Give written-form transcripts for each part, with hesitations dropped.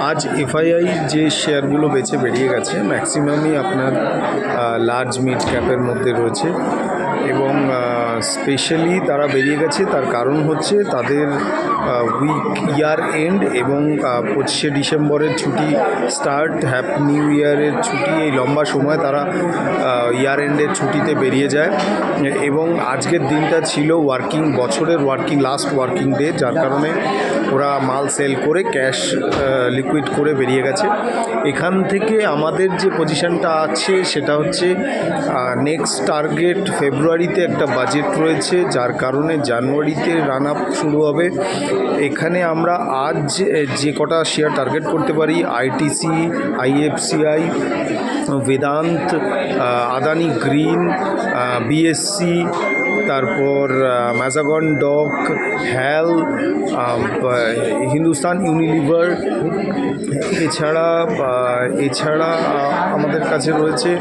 আজ এফআইআই যে শেয়ারগুলো বেচে বেরিয়ে গেছে ম্যাক্সিমামই আপনার লার্জ মিড ক্যাপের মধ্যে রয়েছে এবং স্পেশালি তারা বেরিয়ে গেছে তার কারণ হচ্ছে তাদের উইক ইয়ার এন্ড এবং 25শে ডিসেম্বরের ছুটি স্টার্ট হ্যাপি নিউ ইয়ারের ছুটি এই লম্বা সময় তারা ইয়ার এন্ডের ছুটিতে বেরিয়ে যায় এবং আজকের দিনটা ছিল বছরের লাস্ট ওয়ার্কিং ডে, যার কারণে ওরা মাল সেল করে ক্যাশ লিকুইড করে বেরিয়ে গেছে। এখান থেকে আমাদের যে পজিশনটা আছে সেটা হচ্ছে নেক্সট টার্গেট ফেব্রুয়ারিতে একটা বাজেট রয়েছে, যার কারণে জানুয়ারিতে রান আপ শুরু হবে। এখানে আমরা আজ যে কটা শেয়ার টার্গেট করতে পারি, ITC, IFCI, Vedanta, Adani green, BSc, তারপর ম্যাজাগন ডক, হ্যাল, হিন্দুস্তান ইউনিলিভার, এছাড়া আমাদের কাছে রয়েছে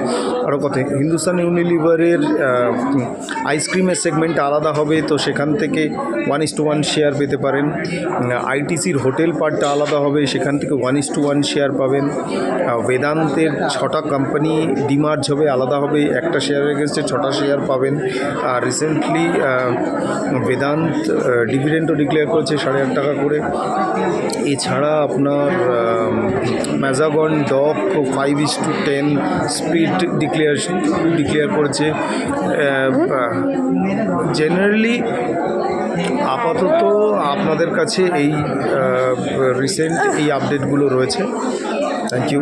আরও কথা। হিন্দুস্তান ইউনিলিভারের আইসক্রিমের সেগমেন্ট আলাদা হবে, তো সেখান থেকে 1:1 শেয়ার পেতে পারেন। আইটিসির হোটেল পার্টটা আলাদা হবে, সেখান থেকে 1:1 শেয়ার পাবেন। বেদান্তের 6টা কোম্পানি ডিমার্জ হবে, আলাদা হবে, একটা শেয়ারের এগেনস্টে 6টা শেয়ার পাবেন। আর রিসেন্টলি বেদান্ত ডিভিডেন্ডও ডিক্লেয়ার করেছে 8.5 টাকা করে। এছাড়া আপনার ম্যাজাগন ডক 5:10 স্পিড ডিক্লেয়ার করেছে। জেনারেলি আপাতত আপনাদের কাছে এই রিসেন্ট এই আপডেটগুলো রয়েছে। Thank you.